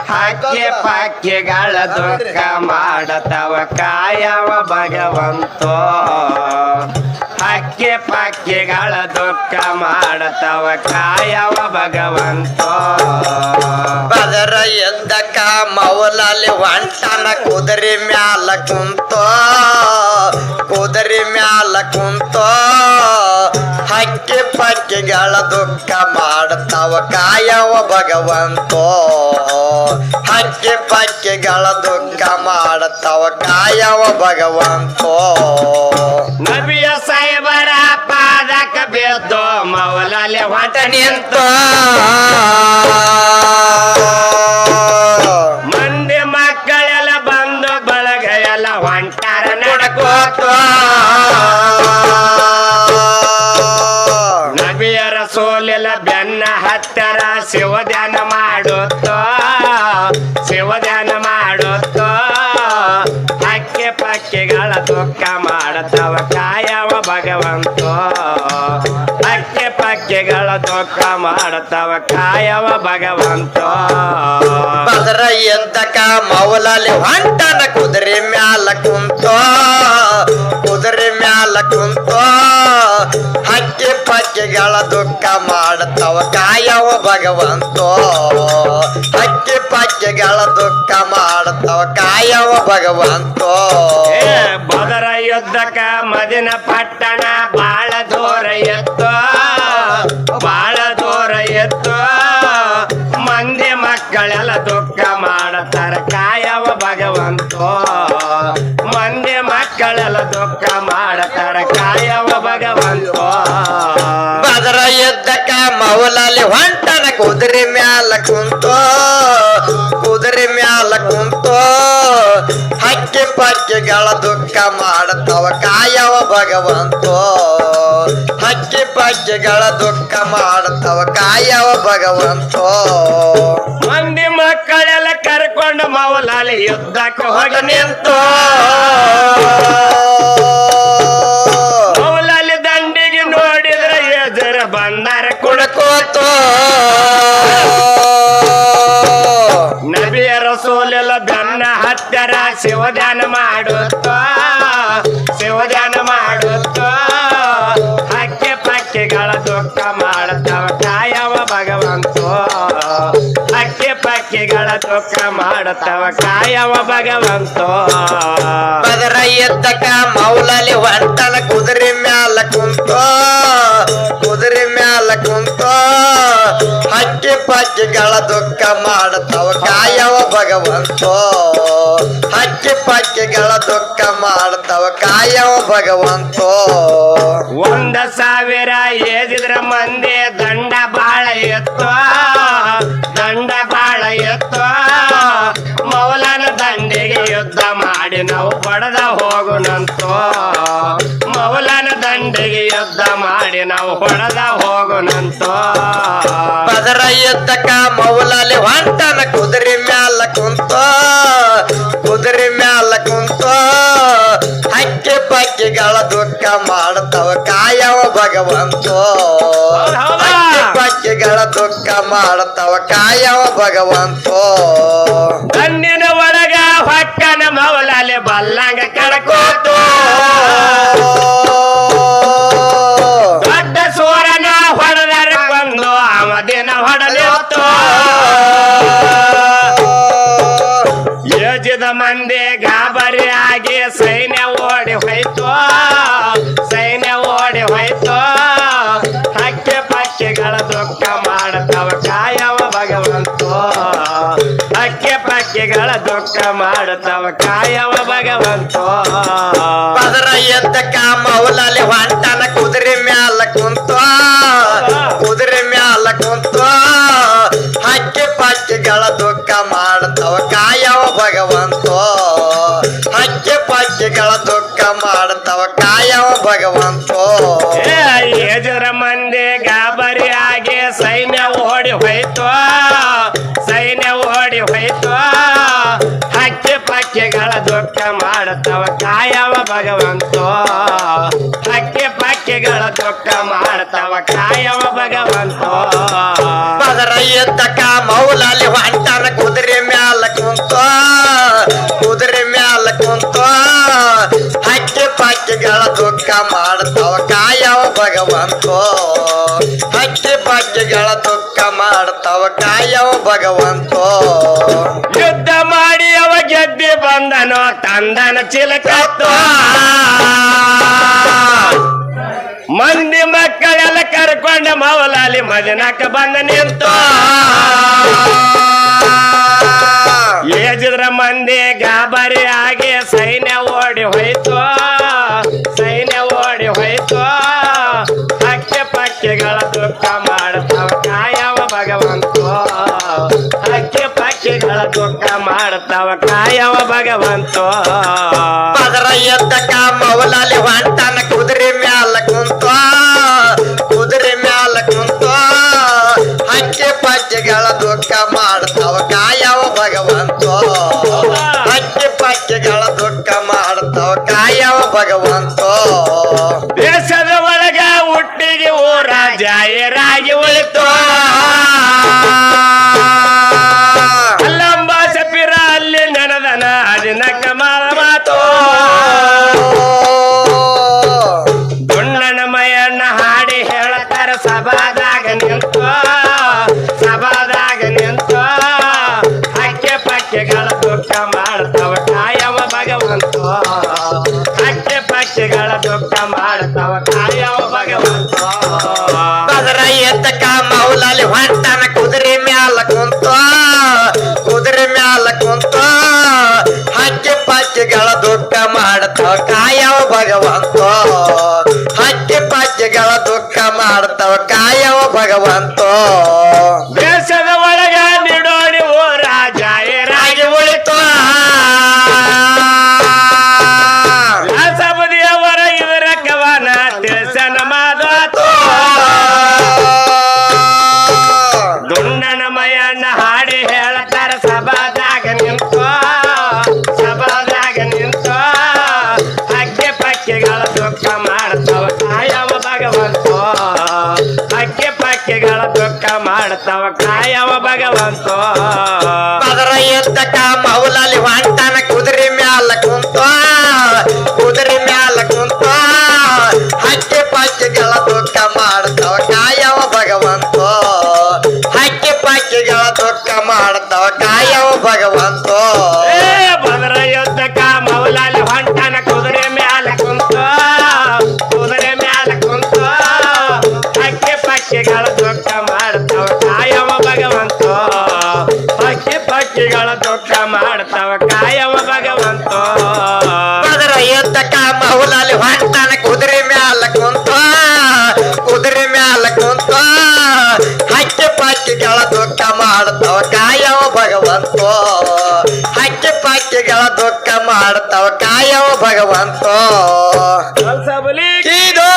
ಹಕ್ಕಿ ಪಕ್ಕಿಗಳ ದುಃಖ ಮಾಡತವ ಕಾಯವ ಭಗವಂತೋ. ಹಕ್ಕಿ ಪಕ್ಕಿಗಳ ದುಃಖ ಮಾಡತವ ಕಾಯವ ಭಗವಂತೋ. ಬದರ ಎದ್ದಕ ಮೌಲಲ್ಲಿ ಹೊಂಟನ ಕುದುರೆ ಮ್ಯಾಲ ಕುಂತೋ, ಕುದುರೆ ಮ್ಯಾಲ ಕುಂತೋ. ಹಕ್ಕಿ ಪಕ್ಕಿಗಳ ದುಃಖ ಮಾಡತವ ಕಾಯವ ಭಗವಂತೋ. ಹಕ್ಕಿ ಪಕ್ಕಿಗಳ ದುಃಖ ಮಾಡತವ ಕಾಯವ ಭಗವಂತೋ. ನಬಿಯ ಸಾಹೇಬರ ಪಾದಕ ಬಿದ್ದು ಮೌಲಲ್ಲಿ ಹೊಂಟ ನಿಂತು ಮಂದಿ ಮಕ್ಕಳೆಲ್ಲ ಬಂದು ಬಳಗ ಎಲ್ಲ ಹೊಂಟಾರ ನಡ್ಕೋತ. ನಬಿಯರ ಸೋಲೆಲ್ಲ ಬೆನ್ನ ಹತ್ತರ ಶಿವಧ್ಯಾನ ಮಾಡುತ್ತೋ, ಶಿವಧ್ಯಾನ ಮಾಡುತ್ತೋ. ಹಕ್ಕಿ ಪಕ್ಕಿಗಳ ದುಃಖ ಮಾಡತವ ಕಾಯವ ಭಗವಂತೋ. ಹಕ್ಕಿ ಪಕ್ಕಿಗಳ ದುಃಖ ಮಾಡತವ ಕಾಯವ ಭಗವಂತೋ. ಬದರ ಎದ್ದಕ ಮೌಲಲ್ಲಿ ಹೊಂಟನ ಕುದುರೆ ಮ್ಯಾಲ ಕುಂತೋ, ಕುದುರೆ ಮ್ಯಾಲ ಕುಂತೋ. ಹಕ್ಕಿ ಪಕ್ಕಿಗಳ ದುಃಖ ಮಾಡತವ ಕಾಯವ ಭಗವಂತೋ. ಹಕ್ಕಿ ಪಕ್ಕಿಗಳ ದುಃಖ ಮಾಡತವ ಕಾಯವ ಭಗವಂತೋ. ಬದರ ಯುದ್ಧಕ ಮದಿನ ಪಟ್ಟಣ ಬಾಳ ದೂರ ಎತ್ತೋ, ಬಾಳ ದೂರ ಎತ್ತೋ. ಮಂದಿ ಮಕ್ಕಳೆಲ್ಲ ದುಃಖ ಮಾಡತಾರ ಕಾಯವ ಭಗವಂತೋ. ಮಂದಿ ಮಕ್ಕಳೆಲ್ಲ ದುಃಖ ಮಾಡತಾರ ಕಾಯವ ಭಗವಂತೋ. ಬದರ ಎದ್ದಕ ಮೌಲಲ್ಲಿ ಹೊಂಟನ ಕುದುರೆ ಮ್ಯಾಲ ಕುಂತೋ, ಕುದುರೆ ಮ್ಯಾಲ ಕುಂತೋ. ಹಕ್ಕಿ ಪಕ್ಕಿಗಳ ದುಃಖ ಮಾಡತವ ಕಾಯವ ಭಗವಂತೋ. ಹಕ್ಕಿ ಪಕ್ಕಿಗಳ ದುಃಖ ಮಾಡತವ ಕಾಯವ ಭಗವಂತೋ. ಮಂದಿ ಮಕ್ಕಳೆಲ್ಲ ಕರ್ಕೊಂಡು ಮೌಲಾಲಿ ಯುದ್ಧಕ್ಕೆ ಹೋಗಿ ನಿಂತು ಮೌಲಾಲಿ ದಂಡಿಗೆ ನೋಡಿದ್ರೆ ಎದುರ ಬಂದಾರ ಕುಡ್ಕೋತೋ. ನಬಿಯ ರಸೂಲೆಲ್ಲ ಬೆನ್ನ ಹತ್ತರ ಶಿವಧ್ಯಾನ ಮಾಡುತ್ತೋ, ಶಿವಧ್ಯಾನ ಮಾಡುತ್ತೋ. ಹಕ್ಕಿ ಪಕ್ಕಿಗಳ ದುಃಖ ಮಾಡತವ ಕಾಯವ ಭಗವಂತೋ. ಹಕ್ಕಿ ಪಕ್ಕಿಗಳ ದುಃಖ ಮಾಡತವ ಕಾಯವ ಭಗವಂತೋ. ಬದರ ಎದ್ದಕ ಮೌಲಲ್ಲಿ ಹೊಂಟನ ಕುದುರೆ ಮ್ಯಾಲ ಕುಂತೋ, ಕುದುರೆ ಮ್ಯಾಲ ಕುಂತೋ. ಹಕ್ಕಿ ಪಕ್ಕಿಗಳ ದುಃಖ ಮಾಡತವ ಕಾಯವ ಭಗವಂತೋ. ಹಕ್ಕಿ ಪಕ್ಕಿಗಳ ದುಃಖ ಮಾಡತವ ಕಾಯವ ಭಗವಂತೋ. 1,000 ಏದಿದ್ರ ಮಂದಿ ದಂಡ ಬಾಳ ಎತ್ತೋ, ದಂಡ ಬಾಳ ಎತ್ತೋ. ಮೌಲನ ದಂಡಿಗೆ ಯುದ್ಧ ಮಾಡಿ ನಾವು ಹೊಡೆದ ಹೋಗುನಂತೋ. ಮೌಲನ ದಂಡಿಗೆ ಯುದ್ಧ ಮಾಡಿ ನಾವು ಹೊಡೆದ ಹೋಗುನಂತೋ. ಬದರ ಎದ್ದಕ ಮೌಲಲ್ಲಿ ಹೊಂಟನ ಕುದುರೆ ಮ್ಯಾಲ ಕುಂತೋ, ಕುದುರೆ ಮ್ಯಾಲ ಕುಂತೋ. ಹಕ್ಕಿ ಪಕ್ಕಿಗಳ ದುಃಖ ಮಾಡತವ ಕಾಯವ ಭಗವಂತೋ. ಹಕ್ಕಿ ಪಕ್ಕಿಗಳ ದುಃಖ ಮಾಡತವ ಕಾಯವ ಭಗವಂತೋ. ಕಣ್ಣಿನ ಒಳಗ ಹೊಕ್ಕನ ಮೌಲಾಲಿ ಬಲ್ಲಂಗ ಕಡ್ಕೋತು. ದೊಡ್ಡ ಸೂರನ ಹೊಡೆದಾರ ಕೊಂದು ಅವದಿನ ಹೊಡೆದಿತ್ತು. ಯೋಜಿದ ಮಂದಿ ಗಾಬರಿ ಆಗಿ ಸೈನ್ಯ ಓಡಿ ಹೋಯ್ತು, ಸೈನ್ಯ ಓಡಿ ಹೋಯ್ತು. ಹಕ್ಕಿ ಪಕ್ಕಿಗಳ ದುಃಖ ಮಾಡತವ ಕಾಯವ ಭಗವಂತೋ. ಹಕ್ಕಿ ಪಕ್ಕಿಗಳ ದುಃಖ ಮಾಡತವ ಕಾಯವ ಭಗವಂತೋ. ಬದರ ಎದ್ದಕ ಮೌಲಲ್ಲಿ ಹೊಂಟನ ಕುದುರೆ ಮ್ಯಾಲ ಕುಂತೋ, ಕುದುರೆ ಮ್ಯಾಲ ಕುಂತೋ. ಹಕ್ಕಿ ಪಕ್ಕಿಗಳ ದುಃಖ ಮಾಡತವ ಕಾಯವ ಭಗವಂತೋ. ಹಕ್ಕಿ ಪಕ್ಕಿಗಳ ದುಃಖ ಮಾಡತವ ಕಾಯವ ಭಗವಂತೋ. ಎಜರ ಮಂದಿ ಗಾಬರಿ ಆಗಿ ಸೈನ್ಯ ಓಡಿ ಹೋಯ್ತು, ಸೈನ್ಯ ಓಡಿ ಹೋಯ್ತು. ಹಕ್ಕಿ ಪಕ್ಕಿಗಳ ದುಃಖ ಮಾಡತವ ಕಾಯವ ಭಗವಂತೋ. ಹಕ್ಕಿ ಪಕ್ಕಿಗಳ ದುಃಖ ಮಾಡತವ ಕಾಯವ ಭಗವಂತೋ. ಬದರ ಎದ್ದಕ ದುಃಖ ಮಾಡ್ತಾವ ಕಾಯವ ಭಗವಂತೋ ಹಕ್ಕಿ ಪಕ್ಕಿಗಳ ದುಃಖ ಮಾಡ್ತಾವ ಕಾಯವ ಭಗವಂತೋ ಯುದ್ಧ ಮಾಡಿ ಅವ ಗೆದ್ದಿ ಬಂದನೋ ತಂದನ ಚಿಲಕತ್ತೋ ಮಂದಿ ಮಕ್ಕಳೆಲ್ಲ ಕರ್ಕೊಂಡ ಮೌಲಾಲಿ ಮದಿನಕ್ಕ ಬಂದ ನಿಂತು ಏಜಿದ್ರ ಮಂದಿ ಗಾಬರಿ ಆಗಿ ಸೈನ್ಯ ಓಡಿ ಹೋಯ್ತು ಹಕ್ಕಿ ಪಕ್ಕಿಗಳ ದುಃಖ ಮಾಡ್ತಾವ ಕಾಯವ ಭಗವಂತೋ ಹಕ್ಕಿ ಪಕ್ಕಿಗಳ ದುಃಖ ಮಾಡ್ತಾವ ಕಾಯವ ಭಗವಂತೋ ಪದರ ಎದ್ದಕ ಮೌಲಾಲಿ ಹೊಂಟನ ಕುದುರೆ ಮ್ಯಾಲ ಕುಂತೋ ಹಕ್ಕಿ ಪಕ್ಕಿಗಳ ದುಃಖ ಮಾಡ್ತಾವ ಕಾಯವ ಭಗವಂತೋ ಹಕ್ಕಿ ಪಕ್ಕಿಗಳ ದುಃಖ ಮಾಡ್ತಾವ ಕಾಯವ ಭಗವಂತೋ ದೇಶದ ಒಳಗ ಹುಟ್ಟಿಗೆ ಊರ ಜಾಯರಾಗಿ ಉಳಿತು ಅಲ್ಲಂಬ ಸಪಿರ ಅಲ್ಲಿ ನೆನದನ ಅದಿನ ಕಮಾಲ ಮಾತು ದುಣ್ಣನ ಮಯಣ್ಣ ಹಾಡಿ ಹೇಳತಾರ ಸಭಾದಾಗ ನಿಂತು ಹಕ್ಕಿ ಪಕ್ಕಿಗಳ ದುಃಖ ಮಾಡ್ತಾವ ಕಾಯವ ಭಗವಂತೋ ಹಕ್ಕಿ ಪಕ್ಕಿಗಳ ದುಃಖ ಮಾಡ್ತಾವ ಕಾಯವ ಭಗವಂತೋ ಪದರ ಎದ್ದಕ ಮೌಲಾಲಿ ಹೊಂಟನ ಕುದುರೆ ಮ್ಯಾಲ ಕುಂತೋ ಹಕ್ಕಿ ಪಕ್ಕಿಗಳ ದುಃಖ ಮಾಡ್ತಾವ ಕಾಯವ ಭಗವಂತೋ ಹಕ್ಕಿ ಪಕ್ಕಿಗಳ ದುಃಖ ಮಾಡ್ತಾವ ಕಾಯವ ಭಗವಂತೋ ದೇಶದ ಒಳಗ ನಿಡೋಡಿ ಊರ ಜಾಯರಾಗಿ ಉಳಿತು ಸಬದಿಯವರ ಇವರ ಕವನ ತಿಳಿಸನ ಮಾದಾತು ದುಣ್ಣನ ಮಯಣ್ಣ ಹಾಡಿ ಹೇಳತಾರ ಸಭಾದಾಗ ನಿಂತು ಹಕ್ಕಿ ಪಕ್ಕಿಗಳ ದುಃಖ ಮಾಡ್ತಾವ ಕಾಯವ ಭಗವಂತೋ ಹಕ್ಕಿ ಪಕ್ಕಿಗಳ ದುಃಖ ಮಾಡ್ತಾವ ಕಾಯವ ಭಗವಂತೋ ಪದರ ಎದ್ದಕ ಮೌಲಾಲಿ ಹೊಂಟನ ಕುದುರೆ ಮ್ಯಾಲ ಕುಂತೋ ಹಕ್ಕಿ ಪಕ್ಕಿಗಳ ದುಃಖ ಮಾಡ್ತಾವ ಕಾಯವ ಭಗವಂತೋ ಹಕ್ಕಿ ಪಕ್ಕಿಗಳ ದುಃಖ ಮಾಡ್ತಾವ ಕಾಯವ ಭಗವಂತೋ ಬದರ ಯುದ್ಧಕ ಮೌಲಾಲಿ ಹೊಂಟನ ಕುದುರೆ ಮ್ಯಾಲ ಕುಂತು ಹಕ್ಕಿ ಪಕ್ಕಿಗಳ ದುಃಖ ಮಾಡ್ತಾವ ಕಾಯವ ಭಗವಂತೋ ಹಕ್ಕಿ ಪಕ್ಕಿಗಳ ದುಃಖ ಮಾಡ್ತಾವ ಕಾಯವ ಭಗವಂತೋ ಪದರ ಎದ್ದಕ ಮೌಲಾಲಿ ಹೊಂಟನ ಕುದುರೆ ಮ್ಯಾಲ ಕುಂತು ಹಕ್ಕಿ ಪಕ್ಕಿಗಳ ದುಃಖ ಮಾಡ್ತಾವ ಕಾಯವ ಭಗವಂತೋ ಹಕ್ಕಿ ಪಕ್ಕಿಗಳ ದುಃಖ ಮಾಡ್ತಾವ ಕಾಯವ ಭಗವಂತೋ ಸಬಲಿ ಇದು